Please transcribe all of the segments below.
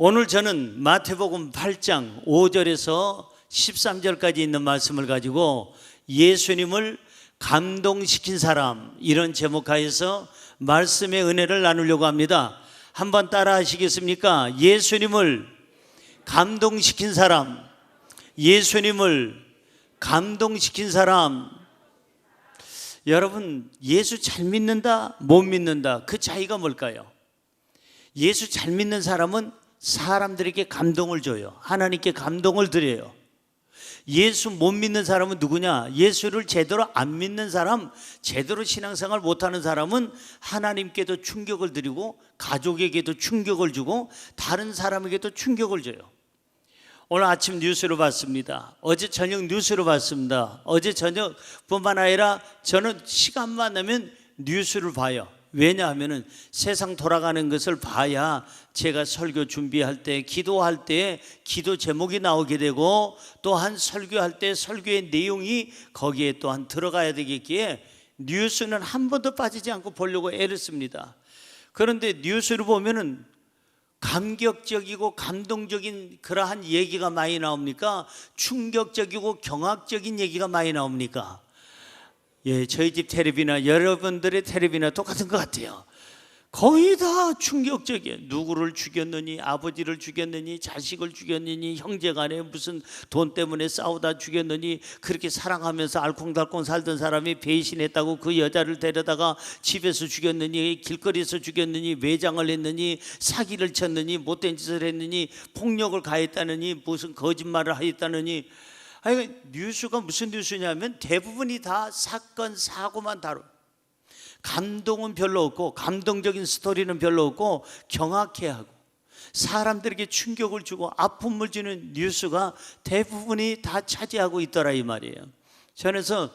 오늘 저는 마태복음 8장 5절에서 13절까지 있는 말씀을 가지고 예수님을 감동시킨 사람, 이런 제목하에서 말씀의 은혜를 나누려고 합니다. 한번 따라 하시겠습니까? 예수님을 감동시킨 사람, 예수님을 감동시킨 사람. 여러분, 예수 잘 믿는다, 못 믿는다, 그 차이가 뭘까요? 예수 잘 믿는 사람은 사람들에게 감동을 줘요. 하나님께 감동을 드려요. 예수 못 믿는 사람은 누구냐? 예수를 제대로 안 믿는 사람, 제대로 신앙생활 못하는 사람은 하나님께도 충격을 드리고 가족에게도 충격을 주고 다른 사람에게도 충격을 줘요. 오늘 아침 뉴스로 봤습니다. 어제 저녁 뉴스로 봤습니다. 어제 저녁뿐만 아니라 저는 시간만 나면 뉴스를 봐요. 왜냐하면 세상 돌아가는 것을 봐야 제가 설교 준비할 때, 기도할 때 기도 제목이 나오게 되고, 또한 설교할 때 설교의 내용이 거기에 또한 들어가야 되겠기에 뉴스는 한 번도 빠지지 않고 보려고 애를 씁니다. 그런데 뉴스를 보면은 감격적이고 감동적인 그러한 얘기가 많이 나옵니까? 충격적이고 경악적인 얘기가 많이 나옵니까? 예, 저희 집 텔레비나 여러분들의 텔레비나 똑같은 것 같아요. 거의 다 충격적이에요. 누구를 죽였느니, 아버지를 죽였느니, 자식을 죽였느니, 형제간에 무슨 돈 때문에 싸우다 죽였느니, 그렇게 사랑하면서 알콩달콩 살던 사람이 배신했다고 그 여자를 데려다가 집에서 죽였느니, 길거리에서 죽였느니, 매장을 했느니, 사기를 쳤느니, 못된 짓을 했느니, 폭력을 가했다느니, 무슨 거짓말을 하였다느니. 아니, 뉴스가 무슨 뉴스냐면 대부분이 다 사건, 사고만 다뤄. 감동은 별로 없고, 감동적인 스토리는 별로 없고, 경악해하고 사람들에게 충격을 주고 아픔을 주는 뉴스가 대부분이 다 차지하고 있더라 이 말이에요. 그래서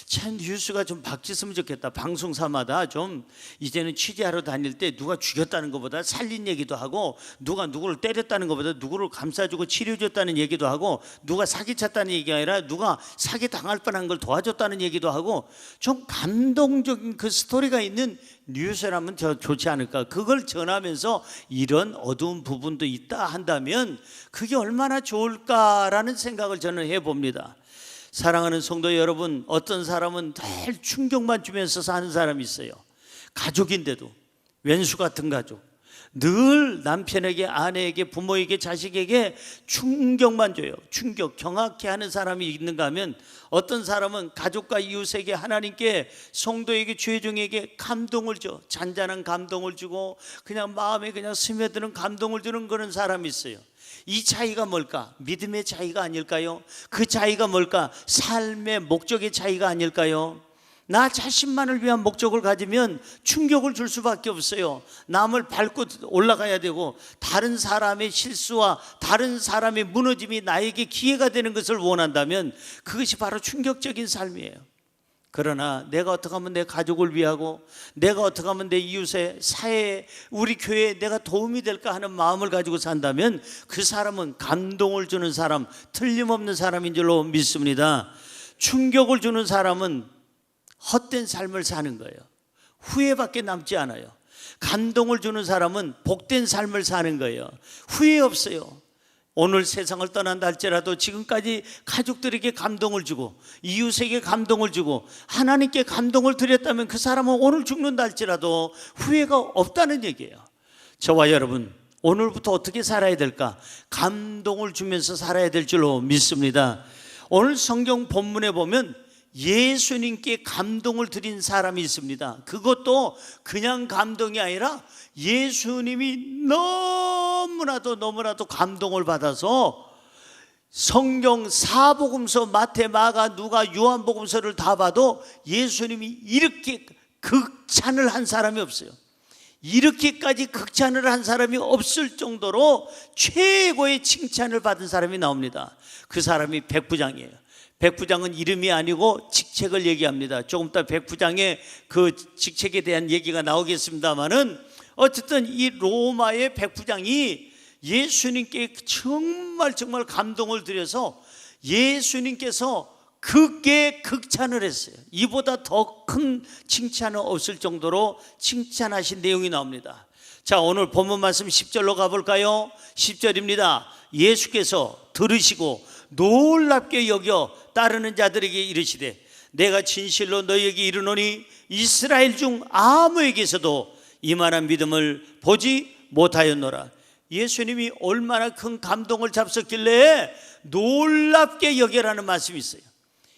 참 뉴스가 좀 바뀌었으면 좋겠다. 방송사마다 좀 이제는 취재하러 다닐 때 누가 죽였다는 것보다 살린 얘기도 하고, 누가 누구를 때렸다는 것보다 누구를 감싸주고 치료해줬다는 얘기도 하고, 누가 사기쳤다는 얘기가 아니라 누가 사기 당할 뻔한 걸 도와줬다는 얘기도 하고, 좀 감동적인 그 스토리가 있는 뉴스라면 더 좋지 않을까. 그걸 전하면서 이런 어두운 부분도 있다 한다면 그게 얼마나 좋을까라는 생각을 저는 해봅니다. 사랑하는 성도 여러분, 어떤 사람은 늘 충격만 주면서 사는 사람이 있어요. 가족인데도, 왼수 같은 가족, 늘 남편에게, 아내에게, 부모에게, 자식에게 충격만 줘요. 충격, 경악해 하는 사람이 있는가 하면, 어떤 사람은 가족과 이웃에게, 하나님께, 성도에게, 주의 종에게 감동을 줘. 잔잔한 감동을 주고 그냥 마음에 그냥 스며드는 감동을 주는 그런 사람이 있어요. 이 차이가 뭘까? 믿음의 차이가 아닐까요? 그 차이가 뭘까? 삶의 목적의 차이가 아닐까요? 나 자신만을 위한 목적을 가지면 충격을 줄 수밖에 없어요. 남을 밟고 올라가야 되고, 다른 사람의 실수와 다른 사람의 무너짐이 나에게 기회가 되는 것을 원한다면 그것이 바로 충격적인 삶이에요. 그러나 내가 어떻게 하면 내 가족을 위하고, 내가 어떻게 하면 내 이웃에, 사회에, 우리 교회에 내가 도움이 될까 하는 마음을 가지고 산다면 그 사람은 감동을 주는 사람, 틀림없는 사람인 줄로 믿습니다. 충격을 주는 사람은 헛된 삶을 사는 거예요. 후회밖에 남지 않아요. 감동을 주는 사람은 복된 삶을 사는 거예요. 후회 없어요. 오늘 세상을 떠난다 할지라도 지금까지 가족들에게 감동을 주고, 이웃에게 감동을 주고, 하나님께 감동을 드렸다면 그 사람은 오늘 죽는다 할지라도 후회가 없다는 얘기예요. 저와 여러분, 오늘부터 어떻게 살아야 될까? 감동을 주면서 살아야 될 줄로 믿습니다. 오늘 성경 본문에 보면 예수님께 감동을 드린 사람이 있습니다. 그것도 그냥 감동이 아니라 예수님이 너무나도 감동을 받아서 성경 사복음서, 마태, 마가, 누가, 요한복음서를 다 봐도 예수님이 이렇게 극찬을 한 사람이 없어요. 이렇게까지 극찬을 한 사람이 없을 정도로 최고의 칭찬을 받은 사람이 나옵니다. 그 사람이 백부장이에요. 백부장은 이름이 아니고 직책을 얘기합니다. 조금 이따 백부장의 그 직책에 대한 얘기가 나오겠습니다만은, 어쨌든 이 로마의 백부장이 예수님께 정말 감동을 드려서 예수님께서 그게 극찬을 했어요. 이보다 더 큰 칭찬은 없을 정도로 칭찬하신 내용이 나옵니다. 자, 오늘 본문 말씀 10절로 가볼까요? 10절입니다. 예수께서 들으시고 놀랍게 여겨 따르는 자들에게 이르시되 내가 진실로 너희에게 이르노니 이스라엘 중 아무에게서도 이만한 믿음을 보지 못하였노라. 예수님이 얼마나 큰 감동을 잡섰길래 놀랍게 여겨라는 말씀이 있어요.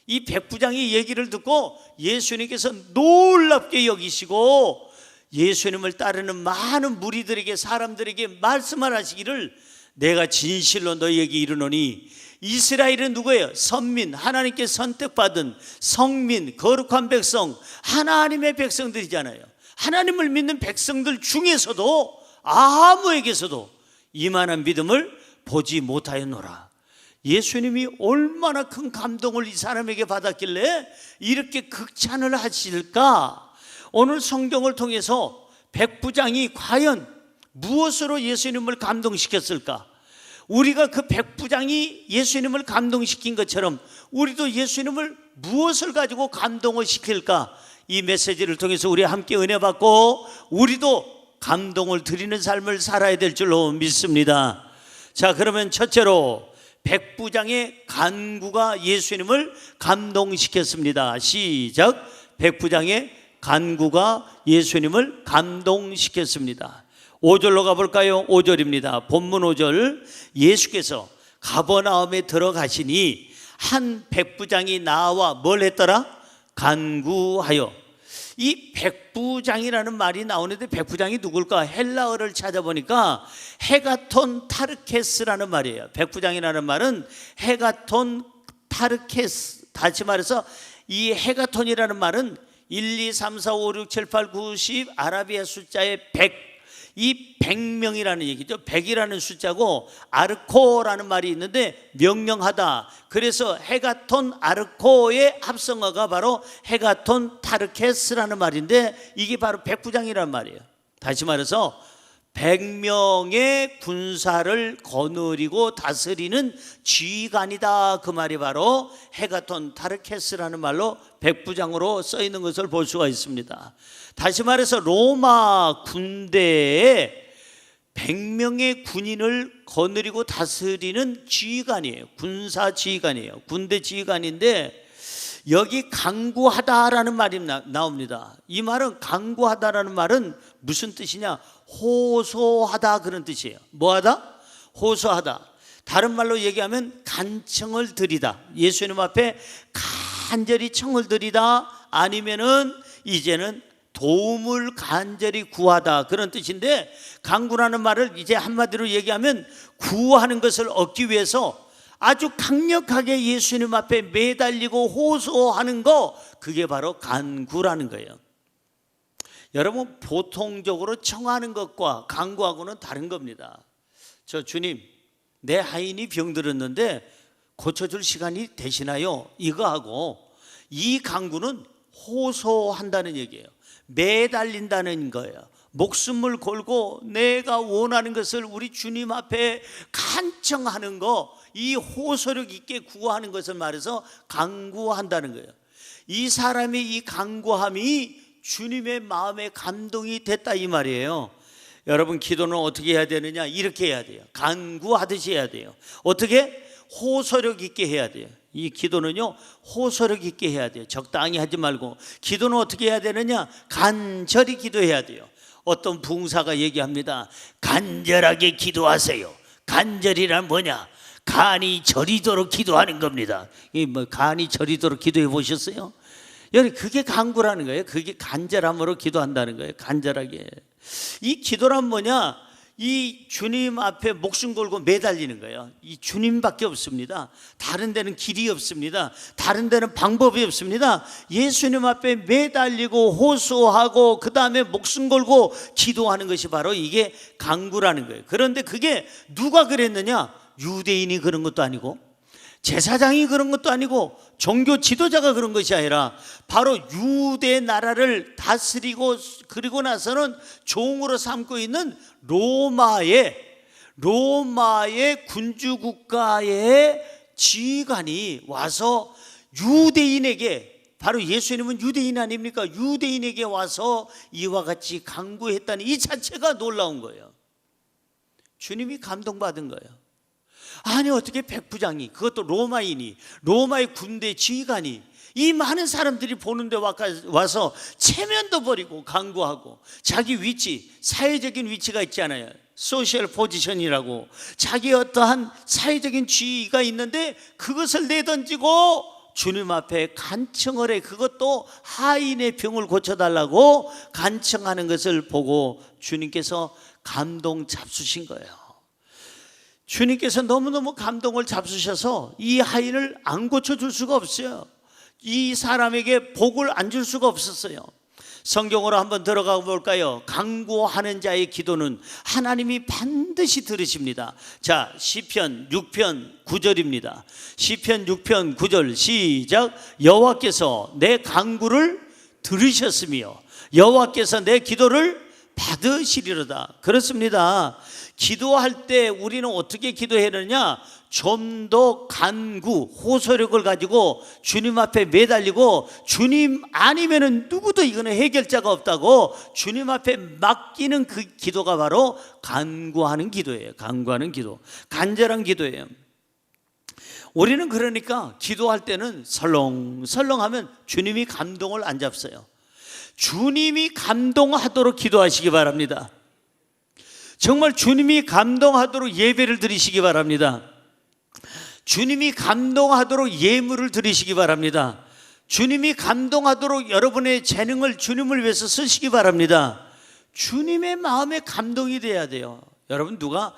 이 백부장이 얘기를 듣고 예수님께서 놀랍게 여기시고 예수님을 따르는 많은 무리들에게, 사람들에게 말씀을 하시기를 내가 진실로 너희에게 이르노니 이스라엘은 누구예요? 선민, 하나님께 선택받은 성민, 거룩한 백성, 하나님의 백성들이잖아요. 하나님을 믿는 백성들 중에서도 아무에게서도 이만한 믿음을 보지 못하였노라. 예수님이 얼마나 큰 감동을 이 사람에게 받았길래 이렇게 극찬을 하실까? 오늘 성경을 통해서 백부장이 과연 무엇으로 예수님을 감동시켰을까? 우리가 그 백부장이 예수님을 감동시킨 것처럼 우리도 예수님을 무엇을 가지고 감동을 시킬까? 이 메시지를 통해서 우리 함께 은혜 받고 우리도 감동을 드리는 삶을 살아야 될 줄로 믿습니다. 자, 그러면 첫째로 백부장의 간구가 예수님을 감동시켰습니다. 시작. 백부장의 간구가 예수님을 감동시켰습니다. 5절로 가볼까요? 5절입니다. 본문 5절. 예수께서 가버나움에 들어가시니 한 백부장이 나와 뭘 했더라? 간구하여. 이 백부장이라는 말이 나오는데 백부장이 누굴까? 헬라어를 찾아보니까 헤가톤 타르케스라는 말이에요. 백부장이라는 말은 헤가톤 타르케스. 다시 말해서 이 헤가톤이라는 말은 1, 2, 3, 4, 5, 6, 7, 8, 9, 10 아라비아 숫자의 100, 이 100명이라는 얘기죠. 100이라는 숫자고 아르코라는 말이 있는데 명령하다. 그래서 헤가톤 아르코의 합성어가 바로 헤가톤 타르케스라는 말인데 이게 바로 백부장이라는 말이에요. 다시 말해서 100명의 군사를 거느리고 다스리는 지휘관이다. 그 말이 바로 헤가톤 타르케스라는 말로 백부장으로 써 있는 것을 볼 수가 있습니다. 다시 말해서 로마 군대에 100명의 군인을 거느리고 다스리는 지휘관이에요. 군사 지휘관이에요. 군대 지휘관인데 여기 강구하다라는 말이 나옵니다. 이 말은 강구하다라는 말은 무슨 뜻이냐? 호소하다 그런 뜻이에요. 뭐하다? 호소하다. 다른 말로 얘기하면 간청을 드리다. 예수님 앞에 간절히 청을 드리다. 아니면은 이제는 도움을 간절히 구하다 그런 뜻인데 간구라는 말을 이제 한마디로 얘기하면 구하는 것을 얻기 위해서 아주 강력하게 예수님 앞에 매달리고 호소하는 거, 그게 바로 간구라는 거예요. 여러분, 보통적으로 청하는 것과 간구하고는 다른 겁니다. 저 주님, 내 하인이 병들었는데 고쳐줄 시간이 되시나요? 이거 하고, 이 간구는 호소한다는 얘기예요. 매달린다는 거예요. 목숨을 걸고 내가 원하는 것을 우리 주님 앞에 간청하는 거, 이 호소력 있게 구하는 것을 말해서 간구한다는 거예요. 이 사람이 이 간구함이 주님의 마음에 감동이 됐다 이 말이에요. 여러분, 기도는 어떻게 해야 되느냐? 이렇게 해야 돼요. 간구하듯이 해야 돼요. 어떻게? 호소력 있게 해야 돼요. 이 기도는요, 호소력 있게 해야 돼요. 적당히 하지 말고. 기도는 어떻게 해야 되느냐? 간절히 기도해야 돼요. 어떤 부흥사가 얘기합니다. 간절하게 기도하세요. 간절이란 뭐냐? 간이 저리도록 기도하는 겁니다. 이 뭐 간이 저리도록 기도해 보셨어요? 여러분, 그게 간구라는 거예요. 그게 간절함으로 기도한다는 거예요. 간절하게. 이 기도란 뭐냐? 이 주님 앞에 목숨 걸고 매달리는 거예요. 이 주님밖에 없습니다. 다른 데는 길이 없습니다. 다른 데는 방법이 없습니다. 예수님 앞에 매달리고 호소하고 그 다음에 목숨 걸고 기도하는 것이 바로 이게 간구라는 거예요. 그런데 그게 누가 그랬느냐? 유대인이 그런 것도 아니고 제사장이 그런 것도 아니고 종교 지도자가 그런 것이 아니라 바로 유대 나라를 다스리고 그리고 나서는 종으로 삼고 있는 로마의 군주국가의 지휘관이 와서 유대인에게 바로 예수님은 유대인 아닙니까? 유대인에게 와서 이와 같이 강구했다니 이 자체가 놀라운 거예요. 주님이 감동받은 거예요. 아니 어떻게 백부장이, 그것도 로마인이, 로마의 군대 지휘관이 이 많은 사람들이 보는데 와서 체면도 버리고 강구하고, 자기 위치, 사회적인 위치가 있잖아요. 소셜 포지션이라고, 자기 어떠한 사회적인 지위가 있는데 그것을 내던지고 주님 앞에 간청을 해. 그것도 하인의 병을 고쳐달라고 간청하는 것을 보고 주님께서 감동 잡수신 거예요. 주님께서 너무너무 감동을 잡수셔서 이 하인을 안 고쳐줄 수가 없어요. 이 사람에게 복을 안 줄 수가 없었어요. 성경으로 한번 들어가 볼까요? 강구하는 자의 기도는 하나님이 반드시 들으십니다. 자, 시편 6편 9절입니다. 시편 6편 9절 시작. 여호와께서 내 강구를 들으셨으며 여호와께서 내 기도를 받으시리로다. 그렇습니다. 기도할 때 우리는 어떻게 기도해야 되느냐? 좀 더 간구, 호소력을 가지고 주님 앞에 매달리고, 주님 아니면은 누구도 이거는 해결자가 없다고 주님 앞에 맡기는 그 기도가 바로 간구하는 기도예요. 간구하는 기도, 간절한 기도예요. 우리는 그러니까 기도할 때는 설렁설렁하면 주님이 감동을 안 잡어요. 주님이 감동하도록 기도하시기 바랍니다. 정말 주님이 감동하도록 예배를 드리시기 바랍니다. 주님이 감동하도록 예물을 드리시기 바랍니다. 주님이 감동하도록 여러분의 재능을 주님을 위해서 쓰시기 바랍니다. 주님의 마음에 감동이 돼야 돼요. 여러분, 누가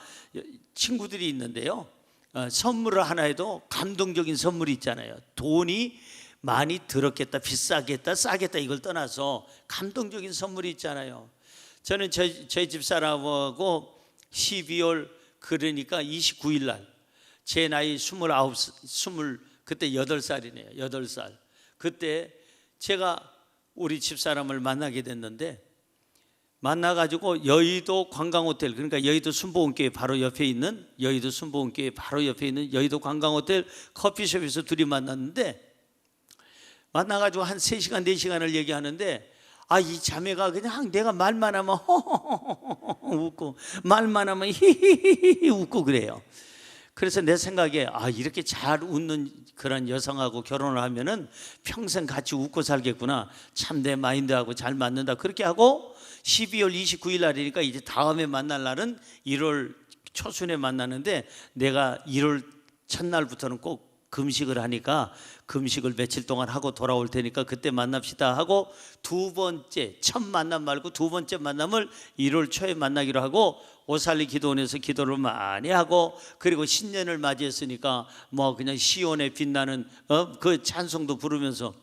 친구들이 있는데요, 선물을 하나 해도 감동적인 선물이 있잖아요. 돈이 많이 들었겠다, 비싸겠다, 싸겠다 이걸 떠나서 감동적인 선물이 있잖아요. 저는 저희 집사람하고 12월 그러니까 29일 날, 제 나이 29, 그때 8살이네요. 8살. 그때 제가 우리 집사람을 만나게 됐는데, 만나가지고 여의도 관광호텔, 그러니까 여의도 순복음교회 바로 옆에 있는, 여의도 순복음교회 바로 옆에 있는 여의도 관광호텔 커피숍에서 둘이 만났는데, 만나가지고 한 3시간 4시간을 얘기하는데, 이 자매가 그냥 내가 말만 하면 호호호호 웃고, 말만 하면 히히히히 웃고 그래요. 그래서 내 생각에 이렇게 잘 웃는 그런 여성하고 결혼을 하면은 평생 같이 웃고 살겠구나. 참 내 마인드하고 잘 맞는다. 그렇게 하고 12월 29일 날이니까 이제 다음에 만날 날은 1월 초순에 만나는데, 내가 1월 첫날부터는 꼭 금식을 하니까 금식을 며칠 동안 하고 돌아올 테니까 그때 만납시다 하고, 두 번째, 첫 만남 말고 두 번째 만남을 1월 초에 만나기로 하고, 오살리 기도원에서 기도를 많이 하고, 그리고 신년을 맞이했으니까 뭐 그냥 시온에 빛나는 그 찬송도 부르면서,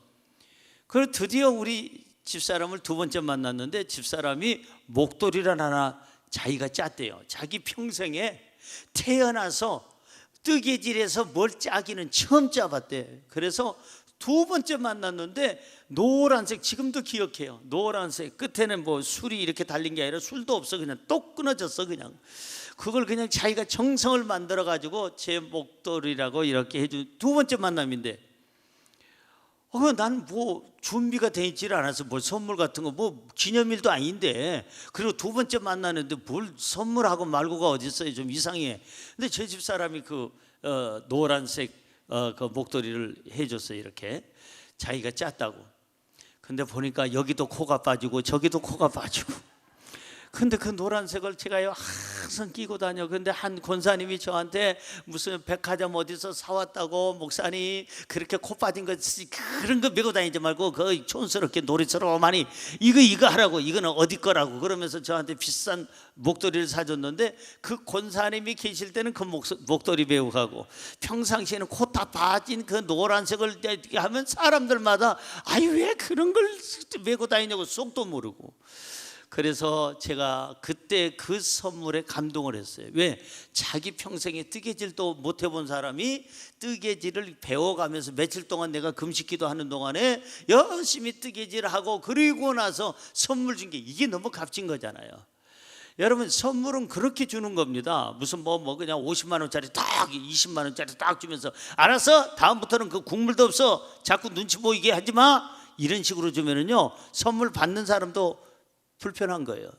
그리고 드디어 우리 집사람을 두 번째 만났는데, 집사람이 목도리를 하나 자기가 짰대요. 자기 평생에 태어나서 뜨개질에서 뭘 짜기는 처음 짜봤대. 그래서 두 번째 만났는데 노란색, 지금도 기억해요. 노란색, 끝에는 뭐 술이 이렇게 달린 게 아니라 술도 없어. 그냥 똑 끊어졌어. 그냥 그걸 그냥 자기가 정성을 만들어 가지고 제 목도리라고 이렇게 해준 두 번째 만남인데, 난 뭐 준비가 돼 있지를 않아서 뭘 선물 같은 거, 뭐 기념일도 아닌데, 그리고 두 번째 만나는데 뭘 선물하고 말고가 어디 있어요. 좀 이상해. 근데 제 집사람이 그 노란색 그 목도리를 해줬어요. 이렇게 자기가 짰다고. 근데 보니까 여기도 코가 빠지고 저기도 코가 빠지고, 근데 그 노란색을 제가 항상 끼고 다녀. 근데 한 권사님이 저한테 무슨 백화점 어디서 사왔다고, 목사님 그렇게 코 빠진 거 그런 거 메고 다니지 말고 그 촌스럽게 노래처럼 이거 하라고, 이거는 어디 거라고 그러면서 저한테 비싼 목도리를 사줬는데, 그 권사님이 계실 때는 그 목도리 메고 가고, 평상시에는 코 다 빠진 그 노란색을 하면 사람들마다 왜 그런 걸 메고 다니냐고 속도 모르고. 그래서 제가 그때 그 선물에 감동을 했어요. 왜? 자기 평생에 뜨개질도 못 해본 사람이 뜨개질을 배워가면서 며칠 동안 내가 금식기도 하는 동안에 열심히 뜨개질을 하고, 그리고 나서 선물 준 게 이게 너무 값진 거잖아요. 여러분, 선물은 그렇게 주는 겁니다. 무슨 그냥 50만 원짜리 딱 20만 원짜리 딱 주면서 알았어, 다음부터는 그 국물도 없어, 자꾸 눈치 보이게 하지 마, 이런 식으로 주면은요 선물 받는 사람도 불편한 거예요.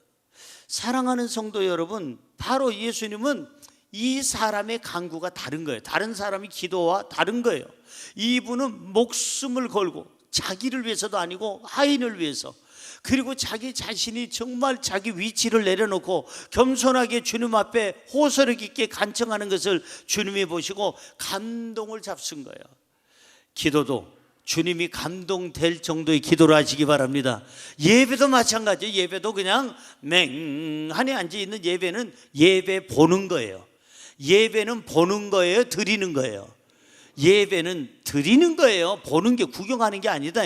사랑하는 성도 여러분, 바로 예수님은 이 사람의 간구가 다른 거예요. 다른 사람의 기도와 다른 거예요. 이분은 목숨을 걸고 자기를 위해서도 아니고 하인을 위해서, 그리고 자기 자신이 정말 자기 위치를 내려놓고 겸손하게 주님 앞에 호소력 있게 간청하는 것을 주님이 보시고 감동을 잡순 거예요. 기도도 주님이 감동될 정도의 기도를 하시기 바랍니다. 예배도 마찬가지예요. 예배도 그냥 맹하니 앉아있는 예배는 예배 보는 거예요. 예배는 보는 거예요, 드리는 거예요? 예배는 드리는 거예요. 보는 게, 구경하는 게 아니다.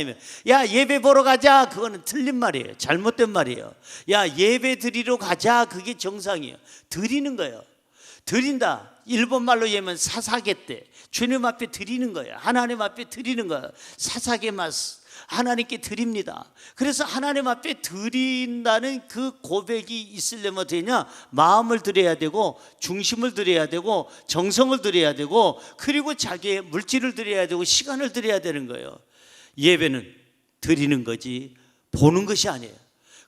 야, 예배 보러 가자, 그거는 틀린 말이에요. 잘못된 말이에요. 야, 예배 드리러 가자, 그게 정상이에요. 드리는 거예요. 드린다, 일본 말로 얘기하면 사사게때, 주님 앞에 드리는 거예요. 하나님 앞에 드리는 거예요. 사사게마스, 하나님께 드립니다. 그래서 하나님 앞에 드린다는 그 고백이 있으려면 어떻게 되냐? 마음을 드려야 되고, 중심을 드려야 되고, 정성을 드려야 되고, 그리고 자기의 물질을 드려야 되고, 시간을 드려야 되는 거예요. 예배는 드리는 거지 보는 것이 아니에요.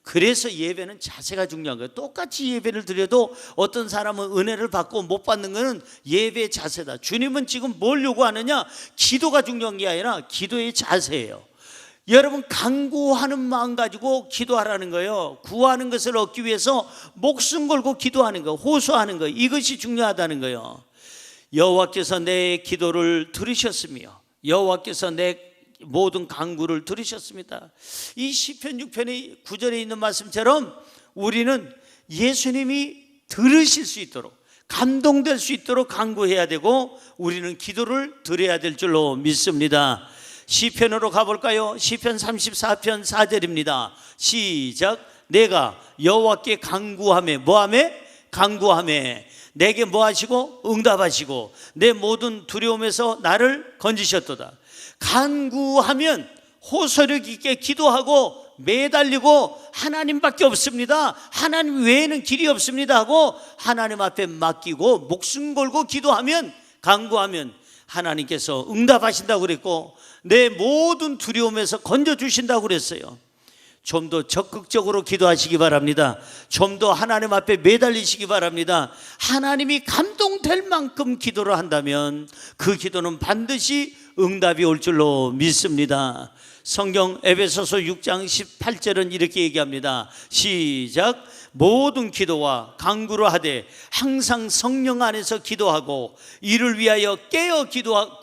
그래서 예배는 자세가 중요한 거예요. 똑같이 예배를 드려도 어떤 사람은 은혜를 받고 못 받는 것은 예배의 자세다. 주님은 지금 뭘 요구하느냐? 기도가 중요한 게 아니라 기도의 자세예요. 여러분, 간구하는 마음 가지고 기도하라는 거예요. 구하는 것을 얻기 위해서 목숨 걸고 기도하는 거, 호소하는 거, 이것이 중요하다는 거예요. 여호와께서 내 기도를 들으셨으며 여호와께서 내 모든 간구를 들으셨습니다. 이 시편 6편의 9절에 있는 말씀처럼 우리는 예수님이 들으실 수 있도록, 감동될 수 있도록 간구해야 되고, 우리는 기도를 드려야 될 줄로 믿습니다. 시편으로 가볼까요? 시편 34편 4절입니다. 시작. 내가 여호와께 간구하며, 뭐하며? 간구하며 내게 뭐하시고? 응답하시고 내 모든 두려움에서 나를 건지셨도다. 간구하면 호소력 있게 기도하고 매달리고 하나님밖에 없습니다, 하나님 외에는 길이 없습니다 하고 하나님 앞에 맡기고 목숨 걸고 기도하면, 간구하면 하나님께서 응답하신다고 그랬고 내 모든 두려움에서 건져주신다고 그랬어요. 좀 더 적극적으로 기도하시기 바랍니다. 좀 더 하나님 앞에 매달리시기 바랍니다. 하나님이 감동될 만큼 기도를 한다면 그 기도는 반드시 응답이 올 줄로 믿습니다. 성경 에베소서 6장 18절은 이렇게 얘기합니다. 시작. 모든 기도와 간구를 하되 항상 성령 안에서 기도하고 이를 위하여 깨어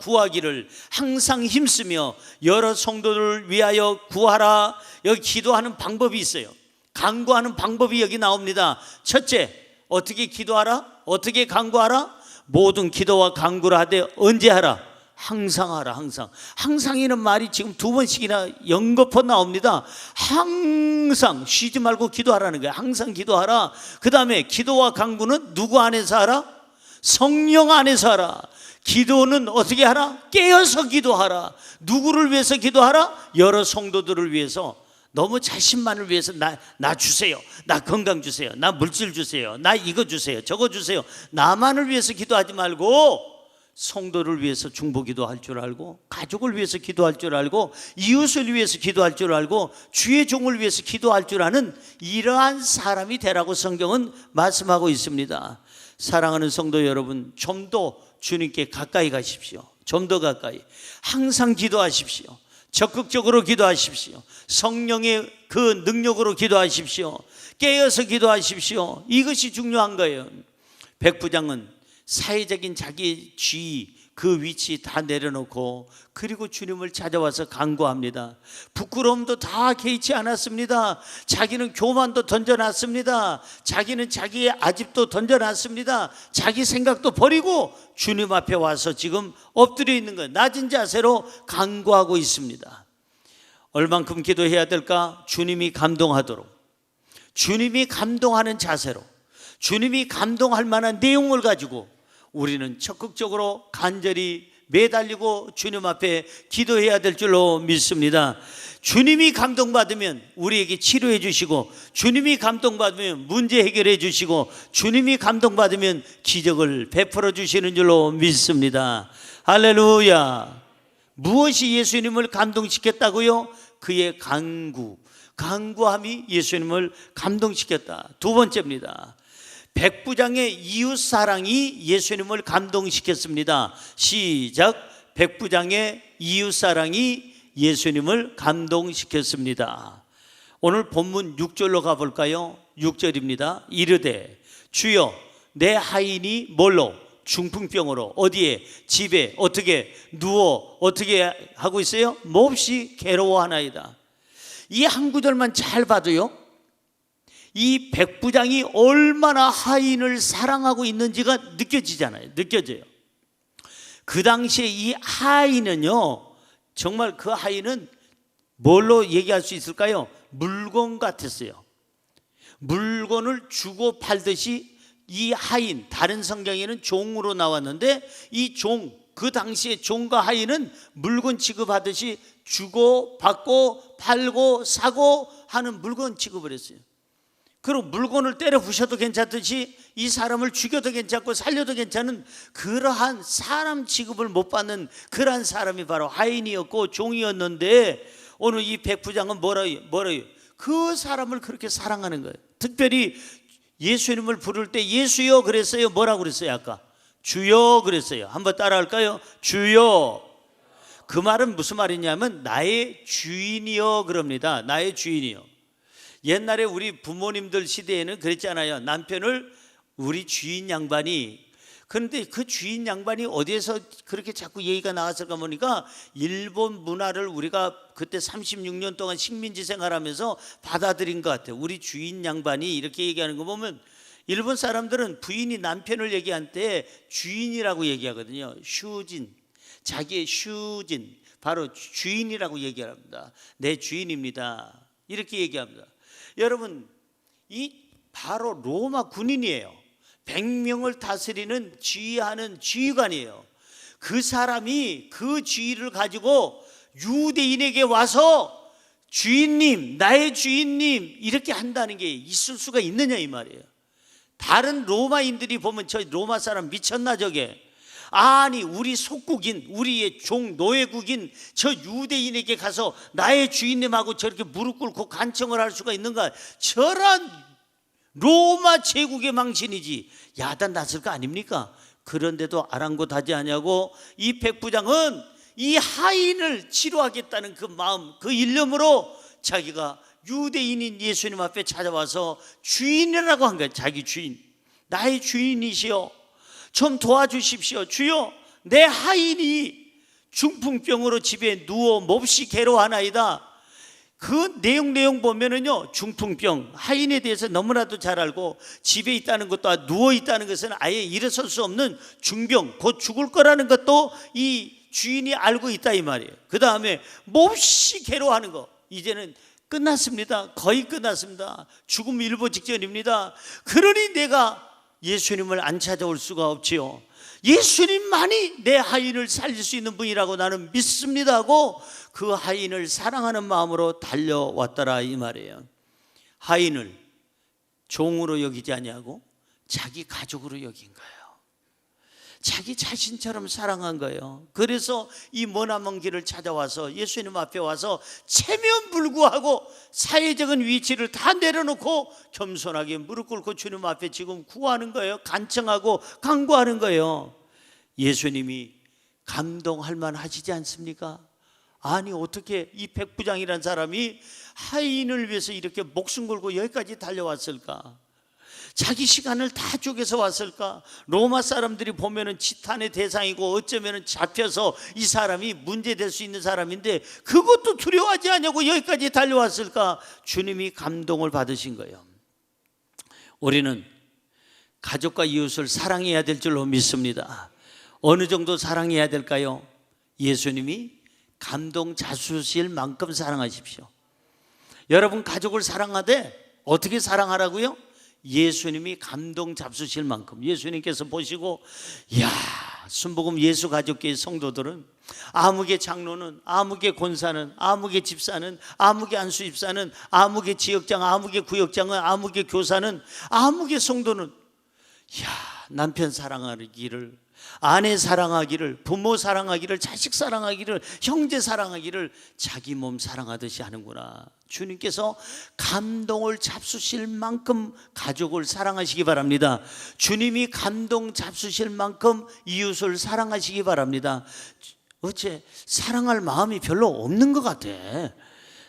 구하기를 항상 힘쓰며 여러 성도를 위하여 구하라. 여기 기도하는 방법이 있어요. 간구하는 방법이 여기 나옵니다. 첫째, 어떻게 기도하라? 어떻게 간구하라? 모든 기도와 간구를 하되 언제 하라? 항상 하라. 항상. 항상이라는 말이 지금 2번씩이나 연거푸 나옵니다. 항상 쉬지 말고 기도하라는 거예요. 항상 기도하라. 그 다음에 기도와 간구는 누구 안에서 하라? 성령 안에서 하라. 기도는 어떻게 하라? 깨어서 기도하라. 누구를 위해서 기도하라? 여러 성도들을 위해서. 너무 자신만을 위해서 나 주세요, 나 건강 주세요, 나 물질 주세요, 나 이거 주세요, 저거 주세요, 나만을 위해서 기도하지 말고 성도를 위해서 중보기도 할 줄 알고, 가족을 위해서 기도할 줄 알고, 이웃을 위해서 기도할 줄 알고, 주의 종을 위해서 기도할 줄 아는 이러한 사람이 되라고 성경은 말씀하고 있습니다. 사랑하는 성도 여러분, 좀 더 주님께 가까이 가십시오. 좀 더 가까이. 항상 기도하십시오. 적극적으로 기도하십시오. 성령의 그 능력으로 기도하십시오. 깨어서 기도하십시오. 이것이 중요한 거예요. 백부장은 사회적인 자기 지위, 그 위치 다 내려놓고 그리고 주님을 찾아와서 간구합니다. 부끄러움도 다 개의치 않았습니다. 자기는 교만도 던져놨습니다. 자기는 자기의 아집도 던져놨습니다. 자기 생각도 버리고 주님 앞에 와서 지금 엎드려 있는 거예요. 낮은 자세로 간구하고 있습니다. 얼만큼 기도해야 될까? 주님이 감동하도록, 주님이 감동하는 자세로, 주님이 감동할 만한 내용을 가지고 우리는 적극적으로 간절히 매달리고 주님 앞에 기도해야 될 줄로 믿습니다. 주님이 감동받으면 우리에게 치료해 주시고, 주님이 감동받으면 문제 해결해 주시고, 주님이 감동받으면 기적을 베풀어 주시는 줄로 믿습니다. 할렐루야. 무엇이 예수님을 감동시켰다고요? 그의 강구함이 예수님을 감동시켰다. 두 번째입니다. 백부장의 이웃사랑이 예수님을 감동시켰습니다. 시작. 백부장의 이웃사랑이 예수님을 감동시켰습니다. 오늘 본문 6절로 가볼까요? 6절입니다. 이르되 주여 내 하인이 뭘로? 중풍병으로 어디에? 집에 어떻게 누워 어떻게 하고 있어요? 몹시 괴로워하나이다. 이 한 구절만 잘 봐도요, 이 백부장이 얼마나 하인을 사랑하고 있는지가 느껴지잖아요. 느껴져요. 그 당시에 이 하인은요, 정말 그 하인은 뭘로 얘기할 수 있을까요? 물건 같았어요. 물건을 주고 팔듯이 이 하인, 다른 성경에는 종으로 나왔는데 이 종, 그 당시에 종과 하인은 물건 취급하듯이 주고 받고 팔고 사고 하는 물건 취급을 했어요. 그리고 물건을 때려 부셔도 괜찮듯이 이 사람을 죽여도 괜찮고 살려도 괜찮은 그러한 사람 취급을 못 받는 그러한 사람이 바로 하인이었고 종이었는데, 오늘 이 백부장은 뭐라요? 그 사람을 그렇게 사랑하는 거예요. 특별히 예수님을 부를 때 예수여 그랬어요? 뭐라고 그랬어요? 아까 주여 그랬어요. 한번 따라할까요? 주여. 그 말은 무슨 말이냐면 나의 주인이여 그럽니다. 나의 주인이여. 옛날에 우리 부모님들 시대에는 그랬잖아요. 남편을 우리 주인 양반이. 그런데 그 주인 양반이 어디에서 그렇게 자꾸 얘기가 나왔을까 보니까 일본 문화를 우리가 그때 36년 동안 식민지 생활하면서 받아들인 것 같아요. 우리 주인 양반이 이렇게 얘기하는 거 보면 일본 사람들은 부인이 남편을 얘기할 때 주인이라고 얘기하거든요. 슈진, 자기의 슈진, 바로 주인이라고 얘기합니다. 내 주인입니다. 이렇게 얘기합니다. 여러분, 이 바로 로마 군인이에요. 100명을 다스리는 지휘하는 지휘관이에요. 그 사람이 그 지휘를 가지고 유대인에게 와서 주인님, 나의 주인님 이렇게 한다는 게 있을 수가 있느냐 이 말이에요. 다른 로마인들이 보면 저 로마 사람 미쳤나 저게. 아니 우리 속국인, 우리의 종 노예국인 저 유대인에게 가서 나의 주인님하고 저렇게 무릎 꿇고 간청을 할 수가 있는가. 저런 로마 제국의 망신이지 야단 났을 거 아닙니까? 그런데도 아랑곳하지 않냐고 이 백부장은 이 하인을 치료하겠다는 그 마음, 그 일념으로 자기가 유대인인 예수님 앞에 찾아와서 주인이라고 한 거예요. 자기 주인, 나의 주인이시여 좀 도와주십시오. 주여 내 하인이 중풍병으로 집에 누워 몹시 괴로워하나이다. 그 내용 보면은요, 중풍병 하인에 대해서 너무나도 잘 알고 집에 있다는 것도 누워 있다는 것은 아예 일어설 수 없는 중병, 곧 죽을 거라는 것도 이 주인이 알고 있다 이 말이에요. 그 다음에 몹시 괴로워하는 거, 이제는 끝났습니다. 거의 끝났습니다. 죽음 일보 직전입니다. 그러니 내가 예수님을 안 찾아올 수가 없지요. 예수님만이 내 하인을 살릴 수 있는 분이라고 나는 믿습니다 하고 그 하인을 사랑하는 마음으로 달려왔더라 이 말이에요. 하인을 종으로 여기지 아니하고 자기 가족으로 여긴 거예요. 자기 자신처럼 사랑한 거예요. 그래서 이 머나먼 길을 찾아와서 예수님 앞에 와서 체면불구하고 사회적인 위치를 다 내려놓고 겸손하게 무릎 꿇고 주님 앞에 지금 구하는 거예요. 간청하고 간구하는 거예요. 예수님이 감동할 만하시지 않습니까? 아니 어떻게 이 백부장이라는 사람이 하인을 위해서 이렇게 목숨 걸고 여기까지 달려왔을까? 자기 시간을 다 쪼개서 왔을까? 로마 사람들이 보면은 지탄의 대상이고 어쩌면은 잡혀서 이 사람이 문제될 수 있는 사람인데 그것도 두려워하지 않냐고 여기까지 달려왔을까? 주님이 감동을 받으신 거예요. 우리는 가족과 이웃을 사랑해야 될 줄로 믿습니다. 어느 정도 사랑해야 될까요? 예수님이 감동 자수실 만큼 사랑하십시오. 여러분 가족을 사랑하되 어떻게 사랑하라고요? 예수님이 감동 잡수실 만큼. 예수님께서 보시고 야 순복음 예수 가족교회 성도들은 아무개 장로는, 아무개 권사는, 아무개 집사는, 아무개 안수 집사는, 아무개 지역장, 아무개 구역장은, 아무개 교사는, 아무개 성도는 남편 사랑하기를, 아내 사랑하기를, 부모 사랑하기를, 자식 사랑하기를, 형제 사랑하기를 자기 몸 사랑하듯이 하는구나. 주님께서 감동을 잡수실 만큼 가족을 사랑하시기 바랍니다. 주님이 감동 잡수실 만큼 이웃을 사랑하시기 바랍니다. 어째 사랑할 마음이 별로 없는 것 같아.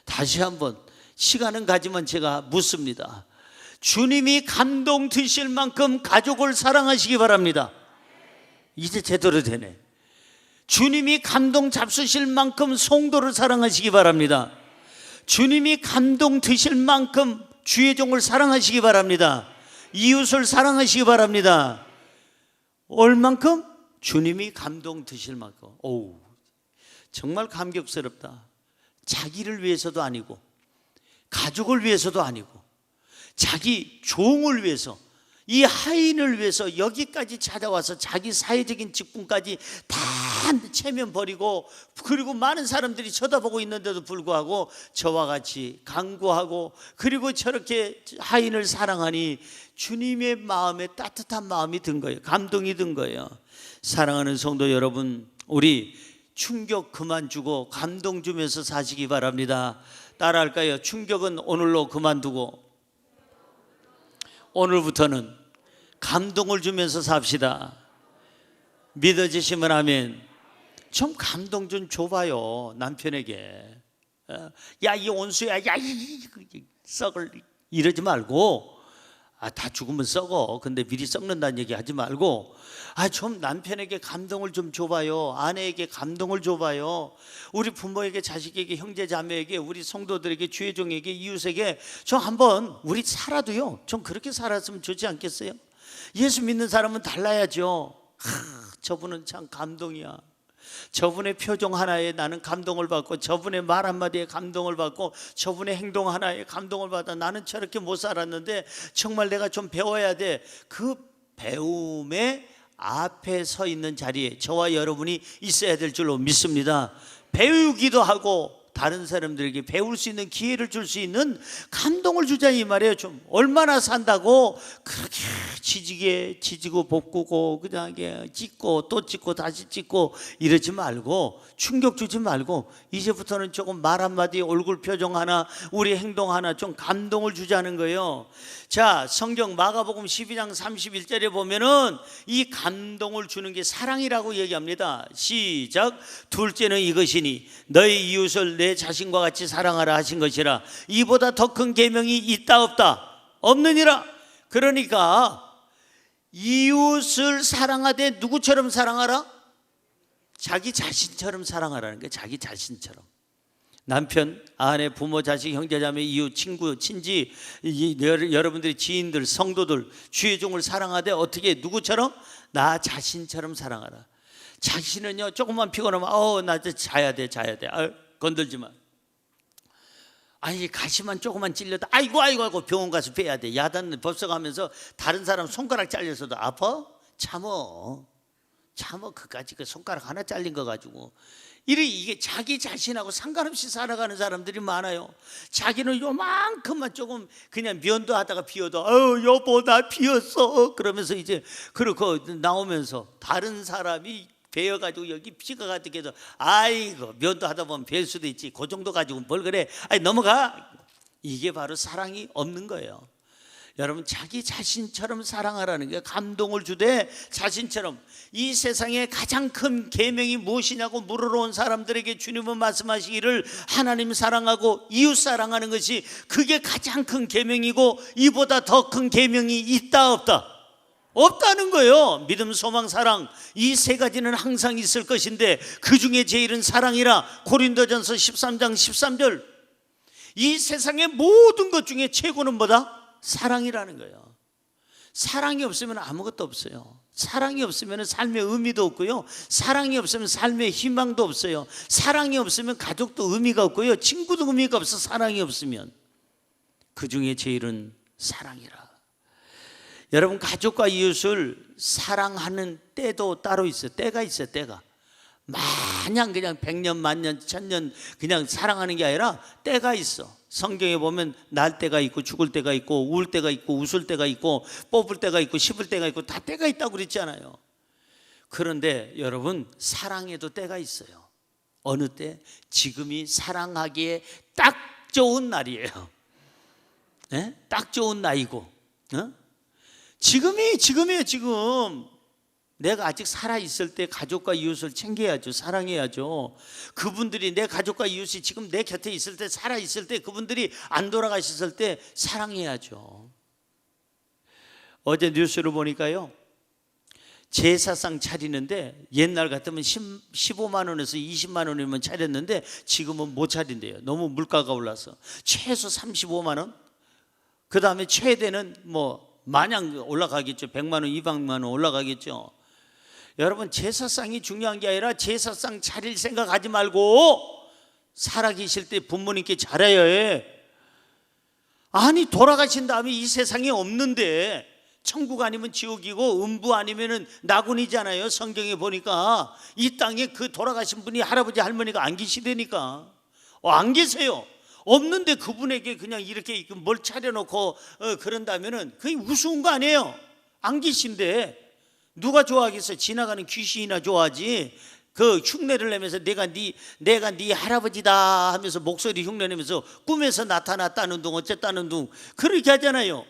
다시 한번 시간은 가지만 제가 묻습니다. 주님이 감동 드실 만큼 가족을 사랑하시기 바랍니다. 이제 제대로 되네. 주님이 감동 잡수실 만큼 성도를 사랑하시기 바랍니다. 주님이 감동 드실 만큼 주의 종을 사랑하시기 바랍니다. 이웃을 사랑하시기 바랍니다. 얼만큼? 주님이 감동 드실 만큼. 오, 정말 감격스럽다. 자기를 위해서도 아니고, 가족을 위해서도 아니고, 자기 종을 위해서, 이 하인을 위해서 여기까지 찾아와서 자기 사회적인 직분까지 다 체면 버리고, 그리고 많은 사람들이 쳐다보고 있는데도 불구하고 저와 같이 간구하고, 그리고 저렇게 하인을 사랑하니 주님의 마음에 따뜻한 마음이 든 거예요. 감동이 든 거예요. 사랑하는 성도 여러분, 우리 충격 그만 주고 감동 주면서 사시기 바랍니다. 따라할까요? 충격은 오늘로 그만두고 오늘부터는 감동을 주면서 삽시다. 믿어지시면 아멘. 좀 감동 좀 줘봐요, 남편에게. 야, 이 온수야, 야, 이 썩을, 이러지 말고, 다 죽으면 썩어. 근데 미리 썩는다는 얘기 하지 말고, 좀 남편에게 감동을 좀 줘봐요. 아내에게 감동을 줘봐요. 우리 부모에게, 자식에게, 형제 자매에게, 우리 성도들에게, 주의 종에게, 이웃에게 좀 한번 우리 살아도요, 좀 그렇게 살았으면 좋지 않겠어요? 예수 믿는 사람은 달라야죠. 저분은 참 감동이야. 저분의 표정 하나에 나는 감동을 받고, 저분의 말 한마디에 감동을 받고, 저분의 행동 하나에 감동을 받아. 나는 저렇게 못 살았는데 정말 내가 좀 배워야 돼. 그 배움의 앞에 서 있는 자리에 저와 여러분이 있어야 될 줄로 믿습니다. 배우기도 하고 다른 사람들에게 배울 수 있는 기회를 줄 수 있는 감동을 주자, 이 말이에요. 좀 얼마나 산다고 그렇게 지지고 볶고 그냥 찍고 또 찍고 다시 찍고 이러지 말고, 충격 주지 말고, 이제부터는 조금 말 한마디, 얼굴 표정 하나, 우리 행동 하나 좀 감동을 주자는 거예요. 자, 성경 마가복음 12장 31절에 보면은 이 감동을 주는 게 사랑이라고 얘기합니다. 시작. 둘째는 이것이니 너희 이웃을 내 자신과 같이 사랑하라 하신 것이라. 이보다 더 큰 계명이 있다 없다? 없느니라. 그러니까 이웃을 사랑하되 누구처럼 사랑하라? 자기 자신처럼 사랑하라는 거예요. 자기 자신처럼. 남편, 아내, 부모, 자식, 형제, 자매, 이웃, 친구, 친지, 여러분들의 지인들, 성도들, 주의 종을 사랑하되 어떻게? 누구처럼? 나 자신처럼 사랑하라. 자신은요, 조금만 피곤하면 나 이제 자야 돼. 건들지 마. 아니, 가시만 조금만 찔려도 아이고 병원 가서 빼야 돼. 야단 법석하면서 다른 사람 손가락 잘려서도 아파? 참어. 그까지 그 손가락 하나 잘린 거 가지고. 이게 자기 자신하고 상관없이 살아가는 사람들이 많아요. 자기는 요만큼만 조금 그냥 면도 하다가 비어도 여보 나 비었어 그러면서 이제 그렇고 나오면서 다른 사람이 베어가지고 여기 피가 가득해서 아이고 면도 하다 보면 뵐 수도 있지, 그 정도 가지고 뭘 그래, 넘어가. 이게 바로 사랑이 없는 거예요. 여러분, 자기 자신처럼 사랑하라는 게, 감동을 주되 자신처럼. 이 세상에 가장 큰 계명이 무엇이냐고 물으러 온 사람들에게 주님은 말씀하시기를 하나님 사랑하고 이웃 사랑하는 것이 그게 가장 큰 계명이고, 이보다 더 큰 계명이 있다 없다? 없다는 거예요. 믿음, 소망, 사랑, 이 세 가지는 항상 있을 것인데 그 중에 제일은 사랑이라. 고린도전서 13장 13절. 이 세상의 모든 것 중에 최고는 뭐다? 사랑이라는 거예요. 사랑이 없으면 아무것도 없어요. 사랑이 없으면 삶의 의미도 없고요, 사랑이 없으면 삶의 희망도 없어요. 사랑이 없으면 가족도 의미가 없고요, 친구도 의미가 없어. 사랑이 없으면. 그 중에 제일은 사랑이라. 여러분, 가족과 이웃을 사랑하는 때도 따로 있어요. 때가 있어요. 때가 마냥 그냥 100년 만년 1000년 그냥 사랑하는 게 아니라 때가 있어. 성경에 보면 날 때가 있고 죽을 때가 있고 울 때가 있고 웃을 때가 있고 뽑을 때가 있고 씹을 때가 있고 다 때가 있다고 그랬잖아요. 그런데 여러분, 사랑에도 때가 있어요. 어느 때? 지금이 사랑하기에 딱 좋은 날이에요. 네? 딱 좋은 나이고, 지금이에요. 지금 내가 아직 살아있을 때 가족과 이웃을 챙겨야죠. 사랑해야죠. 그분들이, 내 가족과 이웃이 지금 내 곁에 있을 때, 살아있을 때, 그분들이 안 돌아가셨을 때 사랑해야죠. 어제 뉴스를 보니까요, 제사상 차리는데 옛날 같으면 15만 원에서 20만 원이면 차렸는데 지금은 못 차린대요. 너무 물가가 올라서. 최소 35만 원, 그 다음에 최대는 뭐 마냥 올라가겠죠. 100만 원, 200만 원 올라가겠죠. 여러분, 제사상이 중요한 게 아니라 제사상 차릴 생각하지 말고 살아계실 때 부모님께 잘해야 해. 아니, 돌아가신 다음에 이 세상에 없는데, 천국 아니면 지옥이고 음부 아니면 나군이잖아요. 성경에 보니까 이 땅에 그 돌아가신 분이 할아버지 할머니가 안 계시다니까. 안 계세요. 없는데 그분에게 그냥 이렇게 뭘 차려놓고 그런다면은 그게 우스운 거 아니에요. 안 계신데 누가 좋아하겠어요? 지나가는 귀신이나 좋아하지. 그 흉내를 내면서 내가 네 할아버지다 하면서 목소리 흉내 내면서 꿈에서 나타났다는 둥 어쨌다는 둥 그렇게 하잖아요.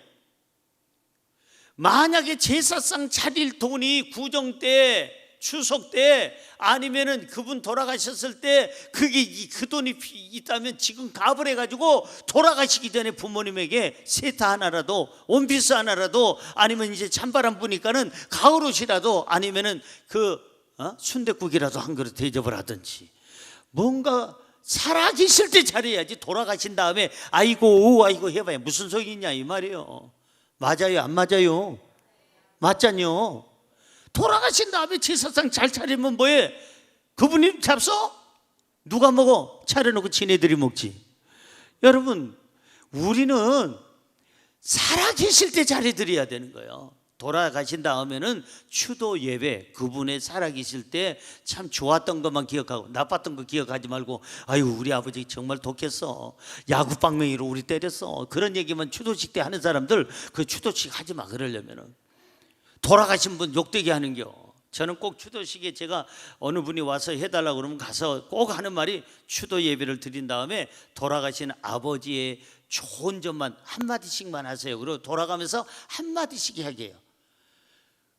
만약에 제사상 차릴 돈이 구정 때, 추석 때, 아니면은 그분 돌아가셨을 때 그 돈이 있다면 지금 갑을 해가지고 돌아가시기 전에 부모님에게 세타 하나라도, 원피스 하나라도, 아니면 이제 찬바람 부니까는 가을옷이라도, 아니면은 순댓국이라도 한 그릇 대접을 하든지, 뭔가 살아계실 때 잘해야지. 돌아가신 다음에 아이고 해봐야 무슨 소용이 있냐 이 말이에요. 맞아요, 안 맞아요? 맞잖요. 돌아가신 다음에 제사상 잘 차리면 뭐해? 그분이 잡숴? 누가 먹어? 차려놓고 지네들이 먹지. 여러분, 우리는 살아계실 때 잘해드려야 되는 거예요. 돌아가신 다음에는 추도 예배, 그분의 살아계실 때 참 좋았던 것만 기억하고 나빴던 거 기억하지 말고, 아유 우리 아버지 정말 독했어, 야구방망이로 우리 때렸어, 그런 얘기만 추도식 때 하는 사람들, 그 추도식 하지 마. 그러려면은 돌아가신 분 욕되게 하는겨. 저는 꼭 추도식에 제가 어느 분이 와서 해달라고 그러면 가서 꼭 하는 말이, 추도 예배를 드린 다음에 돌아가신 아버지의 좋은 점만 한마디씩만 하세요. 그리고 돌아가면서 한마디씩 하게 해요.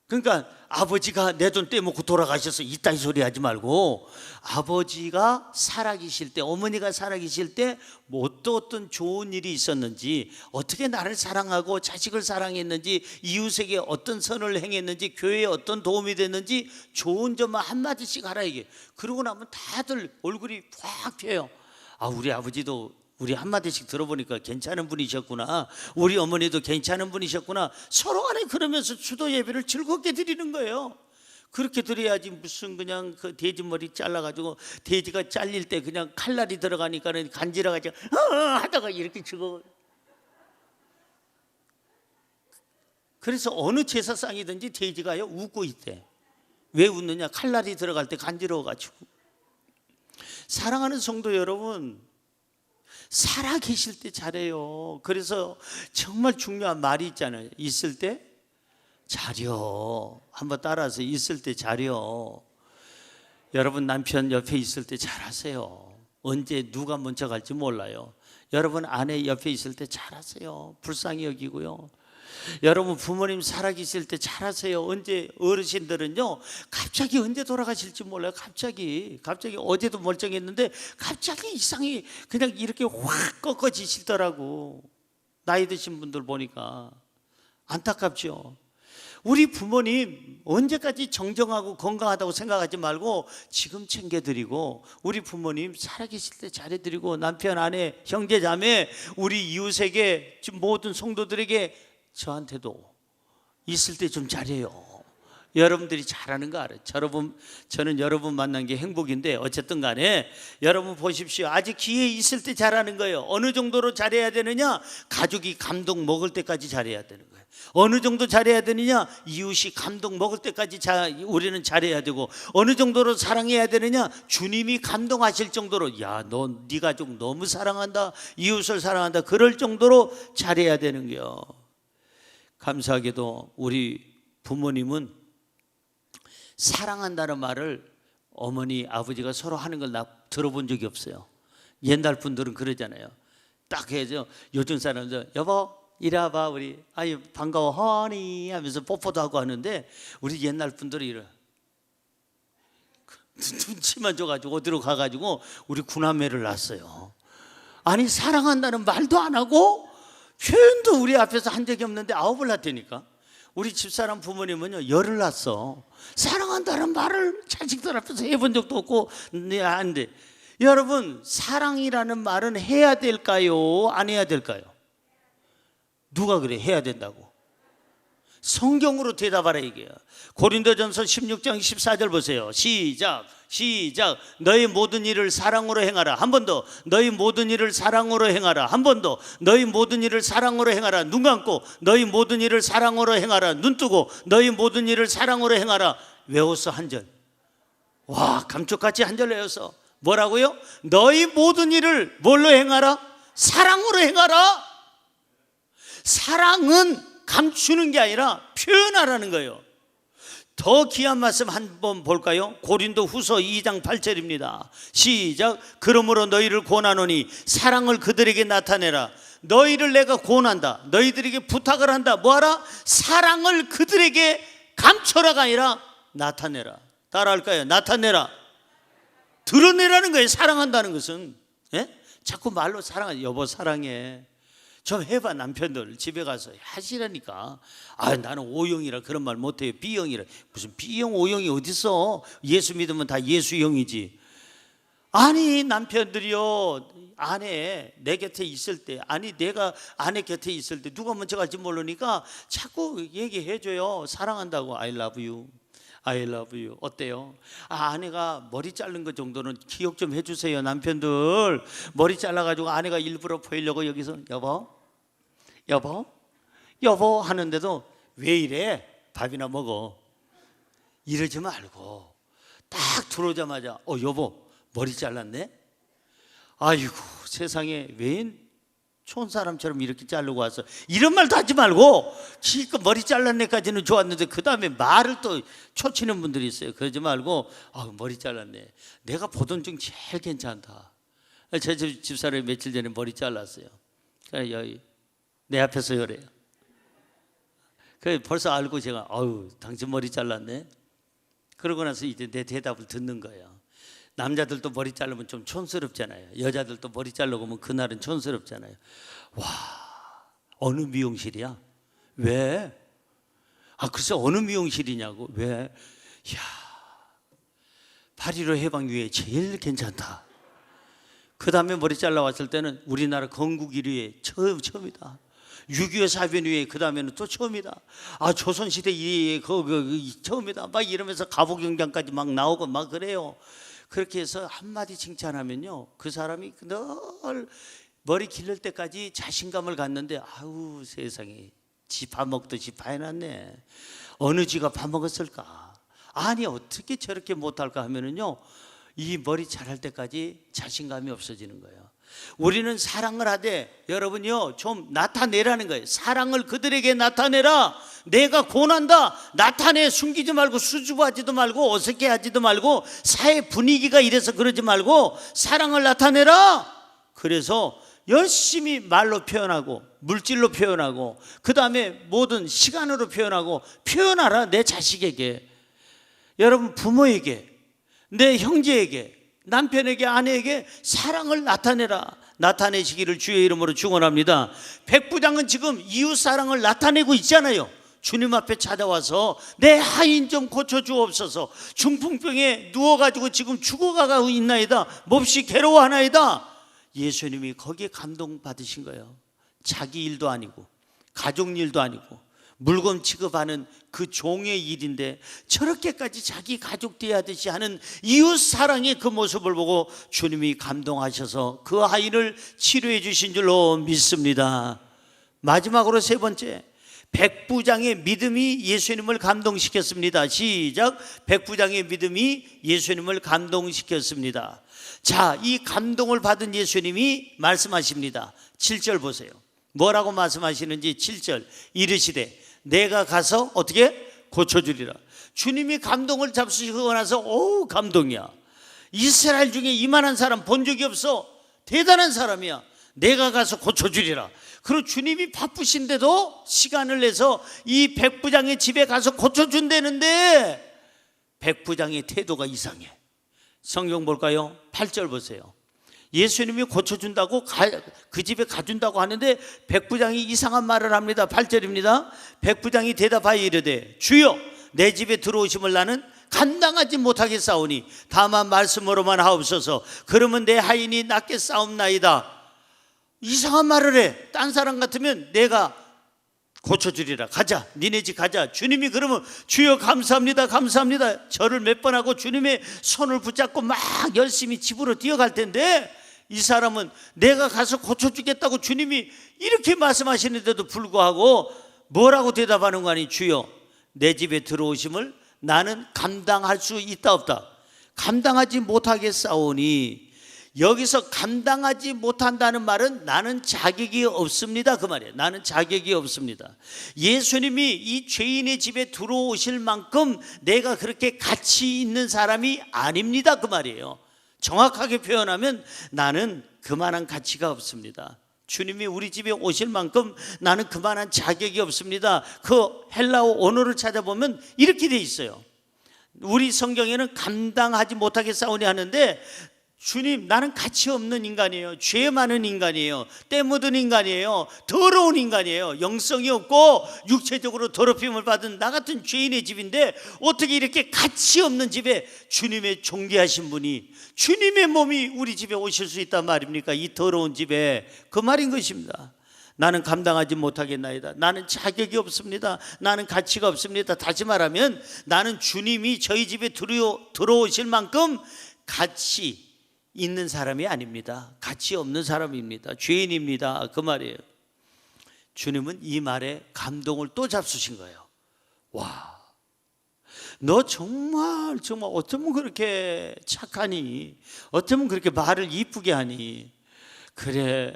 그러니까 아버지가 내 돈 떼먹고 돌아가셔서 이따위 소리 하지 말고, 아버지가 살아계실 때, 어머니가 살아계실 때 뭐 어떤 좋은 일이 있었는지, 어떻게 나를 사랑하고 자식을 사랑했는지, 이웃에게 어떤 선을 행했는지, 교회에 어떤 도움이 됐는지 좋은 점만 한마디씩 하라 이게. 그러고 나면 다들 얼굴이 확 펴요. 아, 우리 아버지도 우리 한마디씩 들어보니까 괜찮은 분이셨구나, 우리 어머니도 괜찮은 분이셨구나. 서로 간에 그러면서 추도 예배를 즐겁게 드리는 거예요. 그렇게 드려야지. 무슨 그냥 그 돼지 머리 잘라가지고 돼지가 잘릴 때 그냥 칼날이 들어가니까는 간지러가지고 하다가 이렇게 죽어. 그래서 어느 제사상이든지 돼지가요 웃고 있대. 왜 웃느냐? 칼날이 들어갈 때 간지러워가지고. 사랑하는 성도 여러분, 살아계실 때 잘해요. 그래서 정말 중요한 말이 있잖아요. 있을 때 잘여. 한번 따라서 있을 때 잘여. 여러분, 남편 옆에 있을 때 잘하세요. 언제 누가 먼저 갈지 몰라요. 여러분, 아내 옆에 있을 때 잘하세요. 불쌍히 여기고요. 여러분, 부모님 살아계실 때 잘하세요. 언제, 어르신들은요 갑자기 언제 돌아가실지 몰라요. 갑자기 어제도 멀쩡했는데 갑자기 이상히 그냥 이렇게 확 꺾어지시더라고. 나이 드신 분들 보니까 안타깝죠. 우리 부모님 언제까지 정정하고 건강하다고 생각하지 말고 지금 챙겨드리고, 우리 부모님 살아계실 때 잘해드리고, 남편, 아내, 형제, 자매, 우리 이웃에게, 모든 성도들에게, 저한테도 있을 때 좀 잘해요. 여러분들이 잘하는 거 알아요. 저는 여러분 만난 게 행복인데 어쨌든 간에 여러분 보십시오. 아직 기회 있을 때 잘하는 거예요. 어느 정도로 잘해야 되느냐? 가족이 감동 먹을 때까지 잘해야 되는 거예요. 어느 정도 잘해야 되느냐? 이웃이 감동 먹을 때까지 우리는 잘해야 되고, 어느 정도로 사랑해야 되느냐? 주님이 감동하실 정도로, 야, 네 가족 너무 사랑한다, 이웃을 사랑한다, 그럴 정도로 잘해야 되는 거예요. 감사하게도 우리 부모님은 사랑한다는 말을 어머니 아버지가 서로 하는 걸 나 들어본 적이 없어요. 옛날 분들은 그러잖아요. 딱 해야죠. 요즘 사람들 여보 이리 와봐, 우리 아유 반가워 허니 하면서 뽀뽀도 하고 하는데, 우리 옛날 분들이 이래 눈치만 줘가지고 어디로 가가지고 우리 구남매를 낳았어요. 아니 사랑한다는 말도 안 하고 표현도 우리 앞에서 한 적이 없는데 9을 낳다니까. 우리 집사람 부모님은요 10을 낳았어. 사랑한다는 말을 자식들 앞에서 해본 적도 없고. 안 돼. 여러분, 사랑이라는 말은 해야 될까요? 안 해야 될까요? 누가 그래? 해야 된다고. 성경으로 대답하라 이게요. 고린도전서 16장 14절 보세요. 시작. 너희 모든 일을 사랑으로 행하라. 한 번 더. 너희 모든 일을 사랑으로 행하라. 한 번 더. 너희 모든 일을 사랑으로 행하라. 눈 감고 너희 모든 일을 사랑으로 행하라. 눈 뜨고 너희 모든 일을 사랑으로 행하라. 외웠어 한 절. 와, 감쪽같이 한 절 외웠어. 뭐라고요? 너희 모든 일을 뭘로 행하라? 사랑으로 행하라. 사랑은 감추는 게 아니라 표현하라는 거예요. 더 귀한 말씀 한번 볼까요? 고린도 후서 2장 8절입니다. 시작. 그러므로 너희를 권하노니 사랑을 그들에게 나타내라. 너희를 내가 권한다. 너희들에게 부탁을 한다. 뭐하라? 사랑을 그들에게 감춰라가 아니라 나타내라. 따라할까요? 나타내라. 드러내라는 거예요. 사랑한다는 것은. 예? 자꾸 말로 사랑해. 여보 사랑해. 좀 해봐. 남편들 집에 가서 하시라니까. 아, 나는 O형이라 그런 말 못해요. B형이라. 무슨 B형 O형이 어딨어? 예수 믿으면 다 예수형이지. 아니 남편들이요, 아내 내 곁에 있을 때, 아니 내가 아내 곁에 있을 때 누가 먼저 갈지 모르니까 자꾸 얘기해줘요. 사랑한다고. I love you, I love you. 어때요? 아, 아내가 머리 자른 거 정도는 기억 좀 해주세요. 남편들 머리 잘라가지고 아내가 일부러 보이려고 여기서 여보 하는데도 왜 이래? 밥이나 먹어. 이러지 말고 딱 들어오자마자 여보 머리 잘랐네? 아이고 세상에 왜 촌 사람처럼 이렇게 자르고 왔어? 이런 말도 하지 말고 지금 머리 잘랐네까지는 좋았는데 그 다음에 말을 또 초치는 분들이 있어요. 그러지 말고 머리 잘랐네. 내가 보던 중 제일 괜찮다. 제 집사람이 며칠 전에 머리 잘랐어요. 여기 내 앞에서 요래요. 벌써 알고 제가 당신 머리 잘랐네. 그러고 나서 이제 내 대답을 듣는 거예요. 남자들도 머리 자르면 좀 촌스럽잖아요. 여자들도 머리 자르고 오면 그날은 촌스럽잖아요. 와, 어느 미용실이야? 왜? 글쎄 어느 미용실이냐고. 왜? 이야, 8.15 해방위에 제일 괜찮다. 그 다음에 머리 잘라왔을 때는 우리나라 건국 1위에 처음이다. 6.25 사변 위에 그 다음에는 또 처음이다. 조선시대 2위에 처음이다. 막 이러면서 가보경장까지 막 나오고 막 그래요. 그렇게 해서 한마디 칭찬하면요, 그 사람이 늘 머리 기를 때까지 자신감을 갖는데, 아우 세상에 지 밥 먹듯이 밥 해놨네. 어느 쥐가 밥 먹었을까? 아니 어떻게 저렇게 못할까 하면은요, 이 머리 자랄 때까지 자신감이 없어지는 거예요. 우리는 사랑을 하되 여러분요 좀 나타내라는 거예요. 사랑을 그들에게 나타내라. 내가 권한다. 나타내. 숨기지 말고 수줍어하지도 말고 어색해하지도 말고 사회 분위기가 이래서 그러지 말고 사랑을 나타내라. 그래서 열심히 말로 표현하고 물질로 표현하고 그 다음에 모든 시간으로 표현하고 표현하라. 내 자식에게, 여러분 부모에게, 내 형제에게, 남편에게, 아내에게 사랑을 나타내라. 나타내시기를 주의 이름으로 축원합니다. 백부장은 지금 이웃 사랑을 나타내고 있잖아요. 주님 앞에 찾아와서 내 하인 좀 고쳐주옵소서. 중풍병에 누워가지고 지금 죽어가고 있나이다. 몹시 괴로워하나이다. 예수님이 거기에 감동받으신 거예요. 자기 일도 아니고 가족 일도 아니고 물건 취급하는 그 종의 일인데 저렇게까지 자기 가족 대하듯이 하는 이웃 사랑의 그 모습을 보고 주님이 감동하셔서 그 아이를 치료해 주신 줄로 믿습니다. 마지막으로 세 번째, 백부장의 믿음이 예수님을 감동시켰습니다. 시작. 백부장의 믿음이 예수님을 감동시켰습니다. 자, 이 감동을 받은 예수님이 말씀하십니다. 7절 보세요. 뭐라고 말씀하시는지 7절. 이르시되 내가 가서 어떻게 고쳐주리라. 주님이 감동을 잡수시고 나서 오, 감동이야. 이스라엘 중에 이만한 사람 본 적이 없어. 대단한 사람이야. 내가 가서 고쳐주리라. 그리고 주님이 바쁘신데도 시간을 내서 이 백부장의 집에 가서 고쳐준다는데 백부장의 태도가 이상해. 성경 볼까요? 8절 보세요. 예수님이 고쳐준다고 그 집에 가준다고 하는데 백부장이 이상한 말을 합니다. 8절입니다. 백부장이 대답하여 이르되 주여 내 집에 들어오심을 나는 감당하지 못하겠사오니 다만 말씀으로만 하옵소서. 그러면 내 하인이 낫게 싸움나이다. 이상한 말을 해. 딴 사람 같으면 내가 고쳐주리라. 가자, 니네 집 가자. 주님이 그러면 주여 감사합니다, 감사합니다. 절을 몇 번 하고 주님의 손을 붙잡고 막 열심히 집으로 뛰어갈 텐데 이 사람은 내가 가서 고쳐주겠다고 주님이 이렇게 말씀하시는데도 불구하고 뭐라고 대답하는 거 아니? 주여 내 집에 들어오심을 나는 감당할 수 있다 없다? 감당하지 못하겠사오니. 여기서 감당하지 못한다는 말은 나는 자격이 없습니다 그 말이에요. 나는 자격이 없습니다. 예수님이 이 죄인의 집에 들어오실 만큼 내가 그렇게 가치 있는 사람이 아닙니다 그 말이에요. 정확하게 표현하면 나는 그만한 가치가 없습니다. 주님이 우리 집에 오실 만큼 나는 그만한 자격이 없습니다. 그 헬라어 언어를 찾아보면 이렇게 돼 있어요. 우리 성경에는 감당하지 못하겠사오니 하는데 주님 나는 가치 없는 인간이에요. 죄 많은 인간이에요. 때 묻은 인간이에요. 더러운 인간이에요. 영성이 없고 육체적으로 더럽힘을 받은 나 같은 죄인의 집인데 어떻게 이렇게 가치 없는 집에 주님의 존귀하신 분이 주님의 몸이 우리 집에 오실 수 있단 말입니까? 이 더러운 집에. 그 말인 것입니다. 나는 감당하지 못하겠나이다. 나는 자격이 없습니다. 나는 가치가 없습니다. 다시 말하면 나는 주님이 저희 집에 들어오실 만큼 가치 있는 사람이 아닙니다. 가치 없는 사람입니다. 죄인입니다. 그 말이에요. 주님은 이 말에 감동을 또 잡수신 거예요. 와, 너 정말 어쩌면 그렇게 착하니? 어쩌면 그렇게 말을 이쁘게 하니? 그래,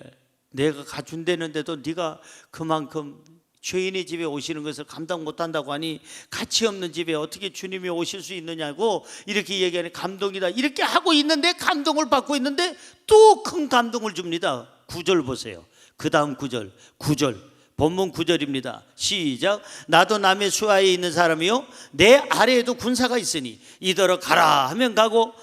내가 가준다는데도 네가 그만큼 죄인의 집에 오시는 것을 감당 못한다고 하니 가치 없는 집에 어떻게 주님이 오실 수 있느냐고 이렇게 얘기하는 감동이다. 이렇게 하고 있는데 감동을 받고 있는데 또 큰 감동을 줍니다. 9절 보세요. 그 다음 9절 본문 9절입니다. 시작. 나도 남의 수하에 있는 사람이요 내 아래에도 군사가 있으니 이더러 가라 하면 가고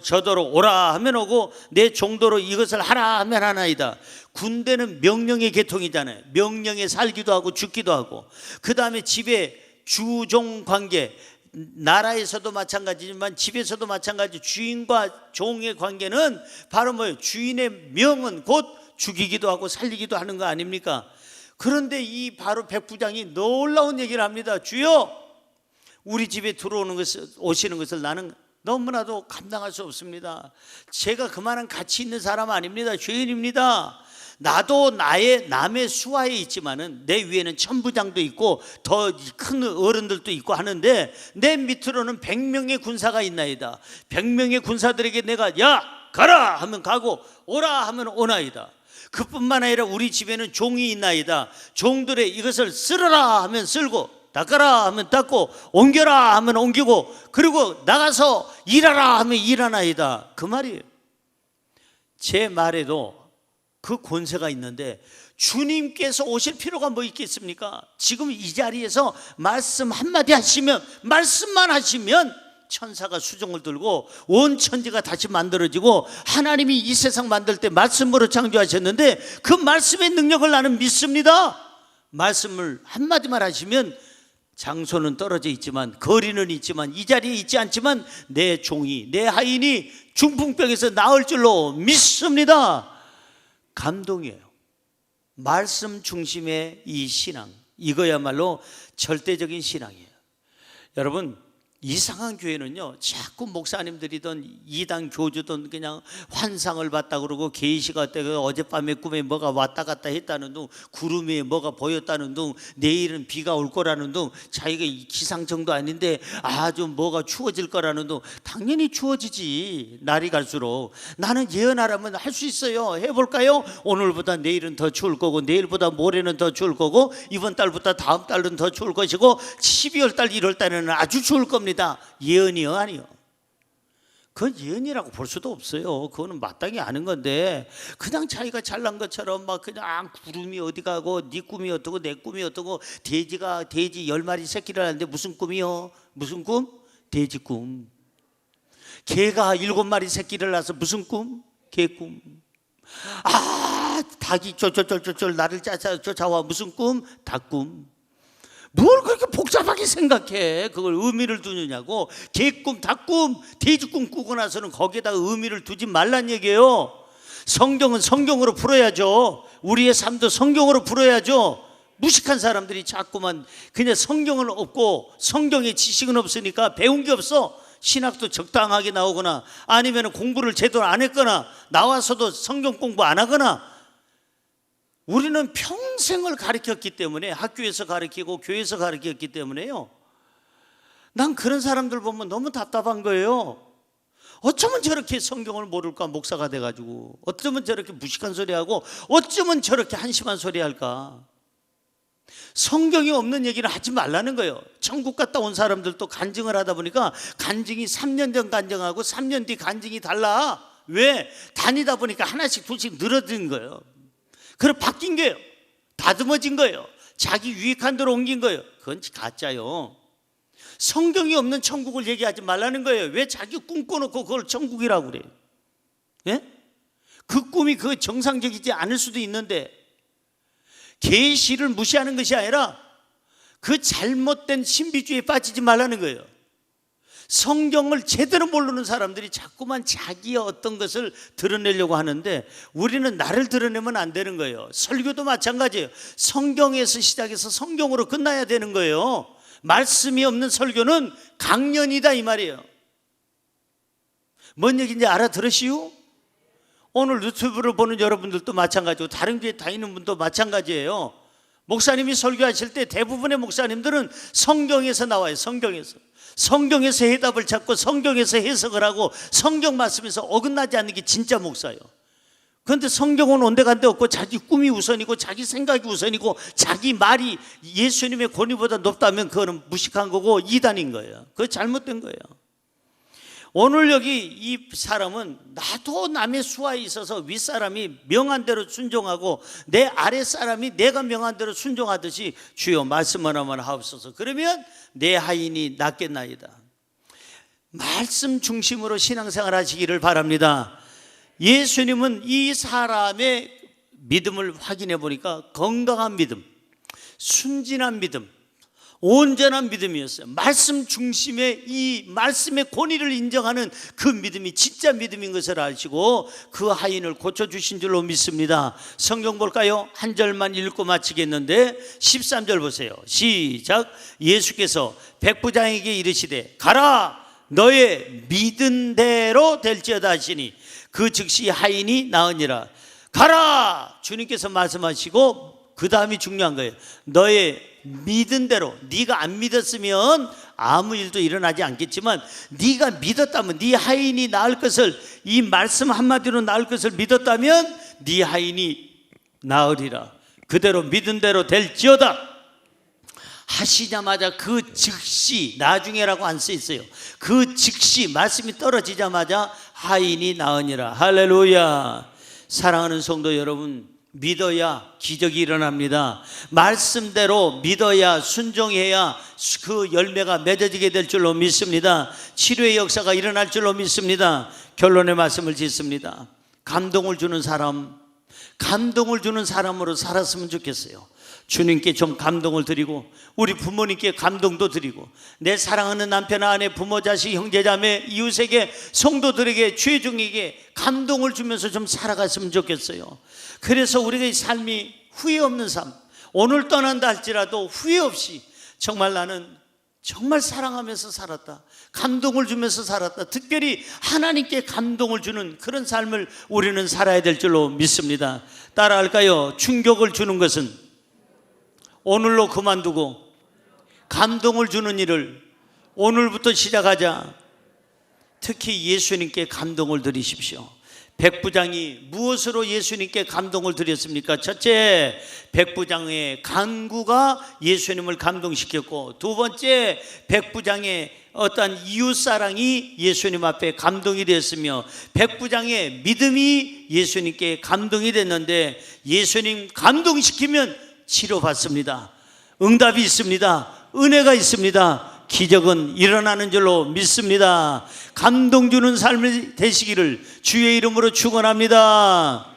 저더러 오라 하면 오고 내 종도로 이것을 하라 하면 하나이다. 군대는 명령의 계통이잖아요. 명령에 살기도 하고 죽기도 하고. 그 다음에 집에 주종 관계, 나라에서도 마찬가지지만 집에서도 마찬가지. 주인과 종의 관계는 바로 뭐예요? 주인의 명은 곧 죽이기도 하고 살리기도 하는 거 아닙니까? 그런데 이 바로 백부장이 놀라운 얘기를 합니다. 주여 우리 집에 오시는 것을 나는 너무나도 감당할 수 없습니다. 제가 그만한 가치 있는 사람 아닙니다. 죄인입니다. 나도 남의 수하에 있지만은 내 위에는 천부장도 있고 더 큰 어른들도 있고 하는데 내 밑으로는 100명의 군사가 있나이다. 100명의 군사들에게 내가 야 가라 하면 가고 오라 하면 오나이다. 그뿐만 아니라 우리 집에는 종이 있나이다. 종들의 이것을 쓸어라 하면 쓸고 닦아라 하면 닦고 옮겨라 하면 옮기고 그리고 나가서 일하라 하면 일하나이다. 그 말이에요. 제 말에도 그 권세가 있는데 주님께서 오실 필요가 뭐 있겠습니까? 지금 이 자리에서 말씀 한마디 하시면, 말씀만 하시면 천사가 수종을 들고 온 천지가 다시 만들어지고, 하나님이 이 세상 만들 때 말씀으로 창조하셨는데 그 말씀의 능력을 나는 믿습니다. 말씀을 한마디만 하시면 장소는 떨어져 있지만, 거리는 있지만, 이 자리에 있지 않지만 내 종이, 내 하인이 중풍병에서 나을 줄로 믿습니다. 감동이에요. 말씀 중심의 이 신앙, 이거야말로 절대적인 신앙이에요. 여러분, 이상한 교회는요, 자꾸 목사님들이든 이단 교주든 그냥 환상을 봤다 그러고 계시가 때가 어젯밤에 꿈에 뭐가 왔다 갔다 했다는 둥, 구름 위에 뭐가 보였다는 둥, 내일은 비가 올 거라는 둥, 자기가 기상청도 아닌데 아주 뭐가 추워질 거라는 둥. 당연히 추워지지, 날이 갈수록. 나는 예언하라면 할 수 있어요. 해볼까요? 오늘보다 내일은 더 추울 거고, 내일보다 모레는 더 추울 거고, 이번 달부터 다음 달은 더 추울 것이고, 12월 달 1월 달에는 아주 추울 겁니다. 예언이요? 아니요? 그건 예언이라고 볼 수도 없어요. 그거는 마땅히 아는 건데, 그냥 자기가 잘난 것처럼 막 그냥 구름이 어디 가고 네 꿈이 어떠고 내 꿈이 어떠고, 돼지 10마리 새끼를 하는데 무슨 꿈이요? 무슨 꿈? 돼지 꿈. 개가 7마리 새끼를 낳아서 무슨 꿈? 개 꿈. 닭이 쫄쫄쫄쫄 나를 쫓아와 무슨 꿈? 닭 꿈. 뭘 그렇게 복잡하게 생각해? 그걸 의미를 두느냐고. 개꿈, 닭꿈, 돼지꿈 꾸고 나서는 거기에다 의미를 두지 말란 얘기예요. 성경은 성경으로 풀어야죠. 우리의 삶도 성경으로 풀어야죠. 무식한 사람들이 자꾸만 그냥 성경은 없고 성경의 지식은 없으니까 배운 게 없어. 신학도 적당하게 나오거나 아니면 공부를 제대로 안 했거나 나와서도 성경 공부 안 하거나. 우리는 평생을 가르쳤기 때문에, 학교에서 가르치고 교회에서 가르쳤기 때문에요, 난 그런 사람들 보면 너무 답답한 거예요. 어쩌면 저렇게 성경을 모를까, 목사가 돼가지고. 어쩌면 저렇게 무식한 소리하고, 어쩌면 저렇게 한심한 소리 할까. 성경이 없는 얘기를 하지 말라는 거예요. 천국 갔다 온 사람들도 간증을 하다 보니까 간증이 3년 전 간증하고 3년 뒤 간증이 달라. 왜? 다니다 보니까 하나씩 둘씩 늘어진 거예요. 그럼 바뀐 거예요. 다듬어진 거예요. 자기 유익한 대로 옮긴 거예요. 그건 가짜요. 성경이 없는 천국을 얘기하지 말라는 거예요. 왜 자기 꿈 꿔놓고 그걸 천국이라고 그래요? 예? 그 꿈이 그 정상적이지 않을 수도 있는데, 계시를 무시하는 것이 아니라 그 잘못된 신비주의에 빠지지 말라는 거예요. 성경을 제대로 모르는 사람들이 자꾸만 자기의 어떤 것을 드러내려고 하는데, 우리는 나를 드러내면 안 되는 거예요. 설교도 마찬가지예요. 성경에서 시작해서 성경으로 끝나야 되는 거예요. 말씀이 없는 설교는 강연이다 이 말이에요. 뭔 얘기인지 알아들으시오? 오늘 유튜브를 보는 여러분들도 마찬가지고 다른 교회 다니는 분도 마찬가지예요. 목사님이 설교하실 때 대부분의 목사님들은 성경에서 나와요. 성경에서 해답을 찾고 성경에서 해석을 하고 성경 말씀에서 어긋나지 않는 게 진짜 목사예요. 그런데 성경은 온데간데 없고 자기 꿈이 우선이고 자기 생각이 우선이고 자기 말이 예수님의 권위보다 높다면 그거는 무식한 거고 이단인 거예요. 그거 잘못된 거예요. 오늘 여기 이 사람은 나도 남의 수하에 있어서 윗사람이 명한 대로 순종하고 내 아랫사람이 내가 명한 대로 순종하듯이 주여 말씀 하나만 하옵소서. 그러면 내 하인이 낫겠나이다. 말씀 중심으로 신앙생활 하시기를 바랍니다. 예수님은 이 사람의 믿음을 확인해 보니까 건강한 믿음, 순진한 믿음, 온전한 믿음이었어요. 말씀 중심의 이 말씀의 권위를 인정하는 그 믿음이 진짜 믿음인 것을 아시고 그 하인을 고쳐주신 줄로 믿습니다. 성경 볼까요? 한 절만 읽고 마치겠는데 13절 보세요. 시작. 예수께서 백부장에게 이르시되 가라, 너의 믿은 대로 될지어다 하시니 그 즉시 하인이 나으니라. 가라! 주님께서 말씀하시고 그 다음이 중요한 거예요. 너의 믿은 대로. 네가 안 믿었으면 아무 일도 일어나지 않겠지만 네가 믿었다면, 네 하인이 나을 것을, 이 말씀 한마디로 나을 것을 믿었다면 네 하인이 나으리라. 그대로 믿은 대로 될지어다 하시자마자 그 즉시, 나중에라고 안 써 있어요. 그 즉시 말씀이 떨어지자마자 하인이 나으니라. 할렐루야. 사랑하는 성도 여러분, 믿어야 기적이 일어납니다. 말씀대로 믿어야, 순종해야 그 열매가 맺어지게 될 줄로 믿습니다. 치료의 역사가 일어날 줄로 믿습니다. 결론의 말씀을 짓습니다. 감동을 주는 사람, 감동을 주는 사람으로 살았으면 좋겠어요. 주님께 좀 감동을 드리고 우리 부모님께 감동도 드리고 내 사랑하는 남편, 아내, 부모, 자식, 형제, 자매, 이웃에게, 성도들에게, 죄중에게 감동을 주면서 좀 살아갔으면 좋겠어요. 그래서 우리의 삶이 후회 없는 삶, 오늘 떠난다 할지라도 후회 없이 정말 나는 정말 사랑하면서 살았다, 감동을 주면서 살았다, 특별히 하나님께 감동을 주는 그런 삶을 우리는 살아야 될 줄로 믿습니다. 따라할까요? 충격을 주는 것은 오늘로 그만두고 감동을 주는 일을 오늘부터 시작하자. 특히 예수님께 감동을 드리십시오. 백부장이 무엇으로 예수님께 감동을 드렸습니까? 첫째, 백부장의 간구가 예수님을 감동시켰고, 두 번째, 백부장의 어떠한 이웃사랑이 예수님 앞에 감동이 되었으며, 백부장의 믿음이 예수님께 감동이 됐는데, 예수님 감동시키면 치료받습니다. 응답이 있습니다. 은혜가 있습니다. 기적은 일어나는 줄로 믿습니다. 감동 주는 삶이 되시기를 주의 이름으로 축원합니다.